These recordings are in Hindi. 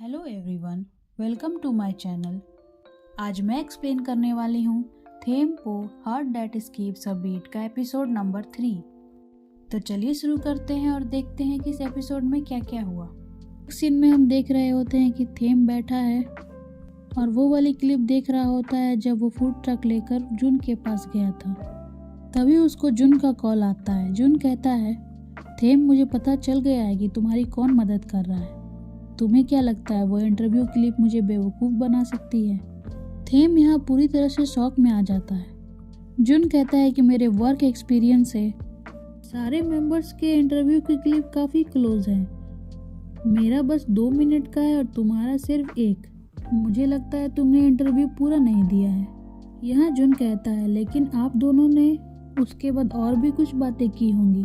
Hello everyone, welcome to my channel. आज मैं एक्सप्लेन करने वाली हूँ them po heart that escapes a beat का एपिसोड नंबर 3। तो चलिए शुरू करते हैं और देखते हैं कि इस एपिसोड में क्या क्या हुआ। इस सीन में हम देख रहे होते हैं कि थेम बैठा है और वो वाली क्लिप देख रहा होता है जब वो फूड ट्रक लेकर जुन के पास गया था। तभी उसको जुन का कॉल आता है। जुन कहता है, थेम मुझे पता चल गया है कि तुम्हारी कौन मदद कर रहा है। तुम्हें क्या लगता है वो इंटरव्यू क्लिप मुझे बेवकूफ़ बना सकती है? थेम यहाँ पूरी तरह से शॉक में आ जाता है। जुन कहता है कि मेरे वर्क एक्सपीरियंस से सारे मेंबर्स के इंटरव्यू की क्लिप काफ़ी क्लोज है। मेरा बस 2 मिनट का है और तुम्हारा सिर्फ 1। मुझे लगता है तुमने इंटरव्यू पूरा नहीं दिया है। यहाँ जुन कहता है, लेकिन आप दोनों ने उसके बाद और भी कुछ बातें की होंगी।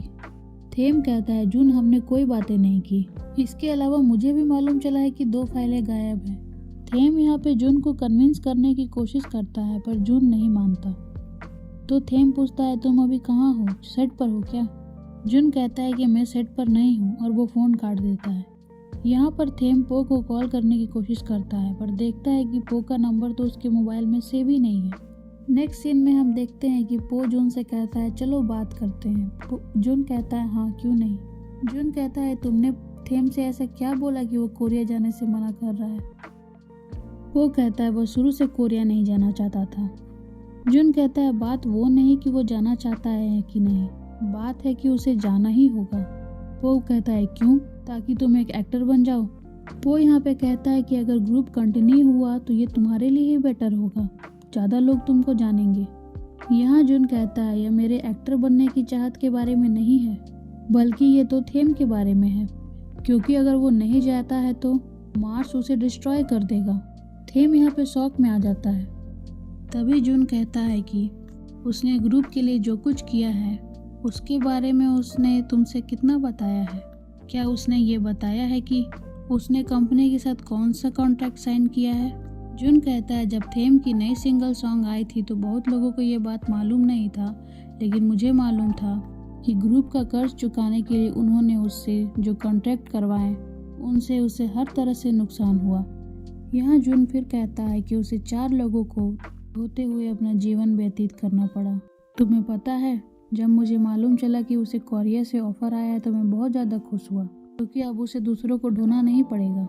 थेम कहता है, जुन हमने कोई बातें नहीं की। इसके अलावा मुझे भी मालूम चला है कि 2 फाइलें गायब हैं। थेम यहाँ पे जुन को कन्विंस करने की कोशिश करता है पर जुन नहीं मानता। तो थेम पूछता है, तुम अभी कहाँ हो? सेट पर हो क्या? जुन कहता है कि मैं सेट पर नहीं हूँ और वो फ़ोन काट देता है। यहाँ पर थेम पो को कॉल करने की कोशिश करता है पर देखता है कि पो का नंबर तो उसके मोबाइल में सेव ही नहीं है। नेक्स्ट सीन में हम देखते हैं कि पो जुन से कहता है, चलो बात करते हैं। जुन कहता है, हाँ क्यों नहीं। जुन कहता है, तुमने थेम से ऐसा क्या बोला कि वो कोरिया जाने से मना कर रहा है? वो कहता है, वो शुरू से कोरिया नहीं जाना चाहता था। जुन कहता है, बात वो नहीं कि वो जाना चाहता है कि नहीं, बात है कि उसे जाना ही होगा। वो कहता है, क्यों? ताकि तुम एक एक्टर बन जाओ। वो यहाँ पे कहता है कि अगर ग्रुप कंटिन्यू हुआ तो ये तुम्हारे लिए ही बेटर होगा, ज़्यादा लोग तुमको जानेंगे। यहाँ जुन कहता है, यह मेरे एक्टर बनने की चाहत के बारे में नहीं है, बल्कि ये तो थेम के बारे में है, क्योंकि अगर वो नहीं जाता है तो मार्स उसे डिस्ट्रॉय कर देगा। थेम यहाँ पे शॉक में आ जाता है। तभी जुन कहता है कि उसने ग्रुप के लिए जो कुछ किया है उसके बारे में उसने तुमसे कितना बताया है? क्या उसने ये बताया है कि उसने कंपनी के साथ कौन सा कॉन्ट्रैक्ट साइन किया है? जुन कहता है, जब थेम की नई सिंगल सॉन्ग आई थी तो बहुत लोगों को ये बात मालूम नहीं था, लेकिन मुझे मालूम था कि ग्रुप का कर्ज चुकाने के लिए उन्होंने उससे जो कॉन्ट्रैक्ट करवाए उनसे उसे हर तरह से नुकसान हुआ। यहाँ जुन फिर कहता है कि उसे 4 लोगों को होते हुए अपना जीवन व्यतीत करना पड़ा। तुम्हें पता है, जब मुझे मालूम चला कि उसे कोरिया से ऑफर आया है तो मैं बहुत ज़्यादा खुश हुआ, क्योंकि अब उसे दूसरों को ढूंढना नहीं पड़ेगा।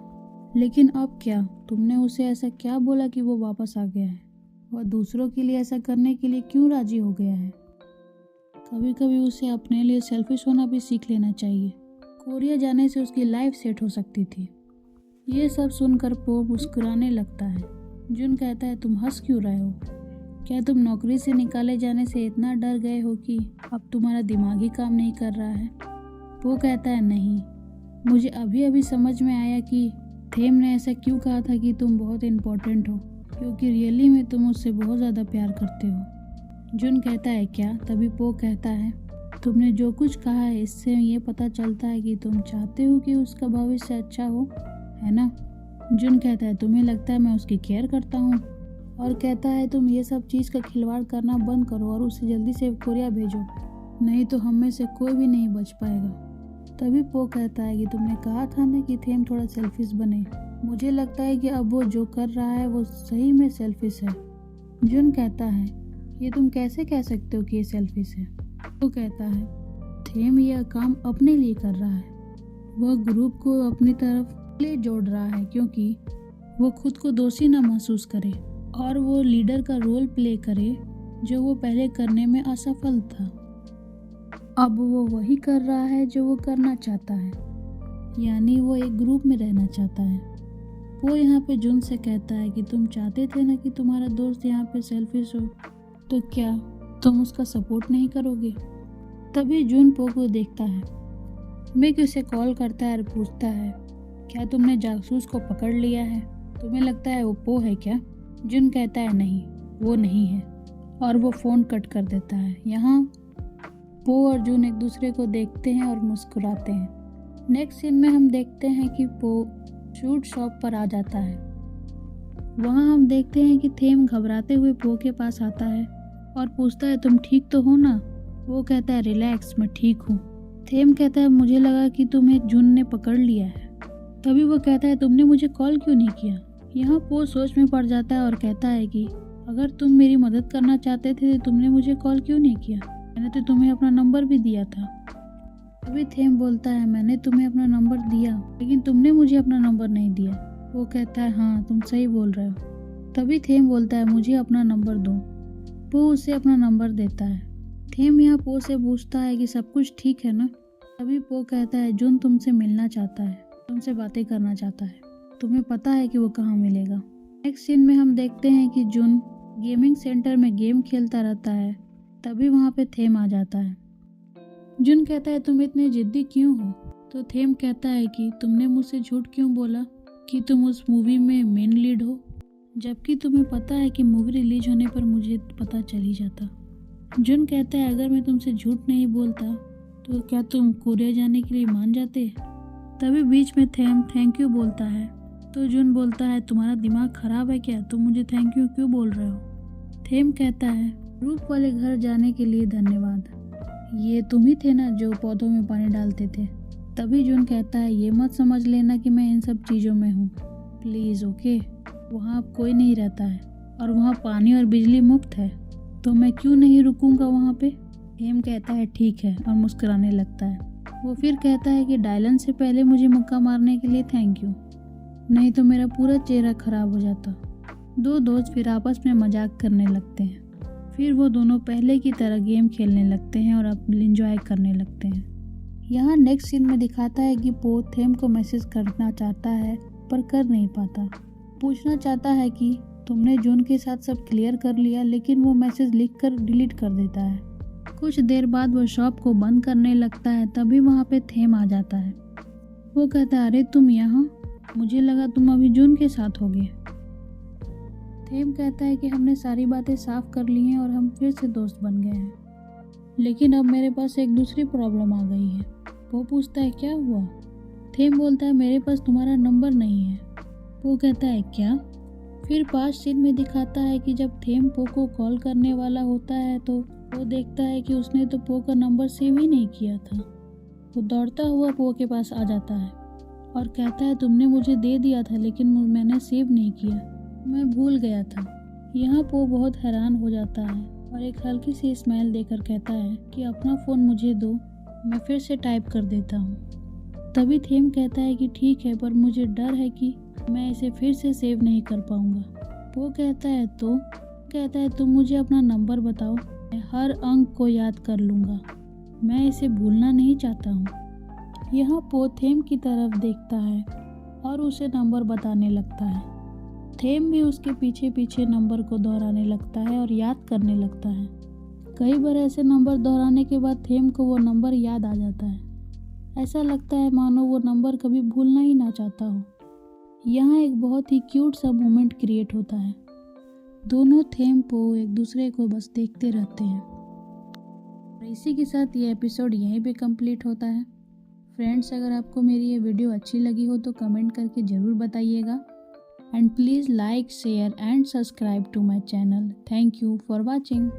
लेकिन अब क्या? तुमने उसे ऐसा क्या बोला कि वो वापस आ गया है? वह दूसरों के लिए ऐसा करने के लिए क्यों राजी हो गया है? कभी कभी उसे अपने लिए सेल्फिश होना भी सीख लेना चाहिए। कोरिया जाने से उसकी लाइफ सेट हो सकती थी। ये सब सुनकर पो मुस्कुराने लगता है। जुन कहता है, तुम हंस क्यों रहे हो? क्या तुम नौकरी से निकाले जाने से इतना डर गए हो कि अब तुम्हारा दिमाग ही काम नहीं कर रहा है? वो कहता है, नहीं, मुझे अभी अभी समझ में आया कि थेम ने ऐसा क्यों कहा था कि तुम बहुत इम्पोर्टेंट हो, क्योंकि रियली में तुम उससे बहुत ज़्यादा प्यार करते हो। जुन कहता है, क्या? तभी पो कहता है, तुमने जो कुछ कहा है इससे ये पता चलता है कि तुम चाहते हो कि उसका भविष्य अच्छा हो, है ना? जुन कहता है, तुम्हें लगता है मैं उसकी केयर करता हूँ? और कहता है, तुम ये सब चीज़ का खिलवाड़ करना बंद करो और उसे जल्दी से कोरिया भेजो, नहीं तो हम में से कोई भी नहीं बच पाएगा। तभी पो कहता है कि तुमने कहा था ना कि थेम थोड़ा सेल्फिश बने। मुझे लगता है कि अब वो जो कर रहा है वो सही में सेल्फिश है। जुन कहता है, ये तुम कैसे कह सकते हो कि ये सेल्फिश है? वो कहता है, थेम यह काम अपने लिए कर रहा है। वह ग्रुप को अपनी तरफ ले जोड़ रहा है क्योंकि वो खुद को दोषी ना महसूस करे और वो लीडर का रोल प्ले करे जो वो पहले करने में असफल था। अब वो वही कर रहा है जो वो करना चाहता है, यानी वो एक ग्रुप में रहना चाहता है। वो यहाँ पे जुन से कहता है कि तुम चाहते थे ना कि तुम्हारा दोस्त यहाँ पे सेल्फिश हो, तो क्या तुम उसका सपोर्ट नहीं करोगे? तभी जुन पो को देखता है। मिक उसे कॉल करता है और पूछता है, क्या तुमने जासूस को पकड़ लिया है? तुम्हें लगता है वो पो है क्या? जुन कहता है, नहीं, वो नहीं है, और वो फ़ोन कट कर देता है। यहाँ पो और जुन एक दूसरे को देखते हैं और मुस्कुराते हैं। नेक्स्ट सीन में हम देखते हैं कि पो शूट शॉप पर आ जाता है। वहाँ हम देखते हैं कि थेम घबराते हुए पो के पास आता है और पूछता है, तुम ठीक तो हो ना? वो कहता है, रिलैक्स, मैं ठीक हूँ। थेम कहता है, मुझे लगा कि तुम्हें जुन ने पकड़ लिया है। तभी वो कहता है तुमने मुझे कॉल क्यों नहीं किया। यहाँ पो सोच में पड़ जाता है और कहता है कि अगर तुम मेरी मदद करना चाहते थे तो तुमने मुझे कॉल क्यों नहीं किया, मैंने तो तुम्हें अपना नंबर भी दिया था। तभी थेम बोलता है मैंने तुम्हें अपना नंबर दिया लेकिन तुमने मुझे अपना नंबर नहीं दिया। वो कहता है हाँ तुम सही बोल रहे हो। तभी थेम बोलता है मुझे अपना नंबर दो। पो उसे अपना नंबर देता है। थेम यहाँ पो से पूछता है कि सब कुछ ठीक है ना। तभी पो कहता है जुन तुमसे मिलना चाहता है, तुमसे बातें करना चाहता है, तुम्हें पता है कि वो कहाँ मिलेगा। नेक्स्ट सीन में हम देखते हैं कि जुन गेमिंग सेंटर में गेम खेलता रहता है। तभी वहाँ पे थेम आ जाता है। जुन कहता है तुम इतने जिद्दी क्यों हो। तो थेम कहता है कि तुमने मुझसे झूठ क्यों बोला कि तुम उस मूवी में मेन लीड हो, जबकि तुम्हें पता है कि मूवी रिलीज होने पर मुझे पता चल ही जाता। जुन कहता है अगर मैं तुमसे झूठ नहीं बोलता तो क्या तुम कोरिया जाने के लिए मान जाते। तभी बीच में थेम थैंक यू बोलता है। तो जुन बोलता है तुम्हारा दिमाग खराब है क्या, तुम मुझे थैंक यू क्यों बोल रहे हो। थेम कहता है रूप वाले घर जाने के लिए धन्यवाद, ये तुम ही थे ना जो पौधों में पानी डालते थे। तभी जुन कहता है ये मत समझ लेना कि मैं इन सब चीज़ों में हूँ, प्लीज़ ओके। वहाँ अब कोई नहीं रहता है और वहाँ पानी और बिजली मुफ्त है, तो मैं क्यों नहीं रुकूंगा वहाँ पे। थेम कहता है ठीक है और मुस्कुराने लगता है। वो फिर कहता है कि डायलन से पहले मुझे मुक्का मारने के लिए थैंक यू, नहीं तो मेरा पूरा चेहरा खराब हो जाता। दो दोस्त फिर आपस में मजाक करने लगते हैं। फिर वो दोनों पहले की तरह गेम खेलने लगते हैं और अपने एंजॉय करने लगते हैं। यहाँ नेक्स्ट सीन में दिखाता है कि पो थेम को मैसेज करना चाहता है पर कर नहीं पाता। पूछना चाहता है कि तुमने जून के साथ सब क्लियर कर लिया, लेकिन वो मैसेज लिखकर डिलीट कर देता है। कुछ देर बाद वो शॉप को बंद करने लगता है। तभी वहाँ पे थेम आ जाता है। वो कहता है अरे तुम यहाँ, मुझे लगा तुम अभी जून के साथ होगे। थेम कहता है कि हमने सारी बातें साफ कर ली हैं और हम फिर से दोस्त बन गए हैं, लेकिन अब मेरे पास एक दूसरी प्रॉब्लम आ गई है। वो पूछता है क्या हुआ। थेम बोलता है मेरे पास तुम्हारा नंबर नहीं है। वो कहता है क्या। फिर पास्ट सीन में दिखाता है कि जब थेम पो को कॉल करने वाला होता है तो वो देखता है कि उसने तो पो का नंबर सेव ही नहीं किया था। वो दौड़ता हुआ पो के पास आ जाता है और कहता है तुमने मुझे दे दिया था लेकिन मैंने सेव नहीं किया, मैं भूल गया था। यहाँ पो बहुत हैरान हो जाता है और एक हल्की सी स्माइल देकर कहता है कि अपना फ़ोन मुझे दो, मैं फिर से टाइप कर देता हूँ। तभी थेम कहता है कि ठीक है, पर मुझे डर है कि मैं इसे फिर से सेव नहीं कर पाऊँगा। वो कहता है तो कहता है तुम मुझे अपना नंबर बताओ, मैं हर अंक को याद कर लूँगा, मैं इसे भूलना नहीं चाहता हूँ। यहाँ पो थेम की तरफ देखता है और उसे नंबर बताने लगता है। थेम भी उसके पीछे पीछे नंबर को दोहराने लगता है और याद करने लगता है। कई बार ऐसे नंबर दोहराने के बाद थेम को वो नंबर याद आ जाता है। ऐसा लगता है मानो वो नंबर कभी भूलना ही ना चाहता हो। यहाँ एक बहुत ही क्यूट सा मोमेंट क्रिएट होता है। दोनों थेम पो एक दूसरे को बस देखते रहते हैं। और इसी के साथ ये एपिसोड यहीं पे कंप्लीट होता है। फ्रेंड्स, अगर आपको मेरी ये वीडियो अच्छी लगी हो तो कमेंट करके ज़रूर बताइएगा। And please like, share and subscribe to my channel. Thank you for watching.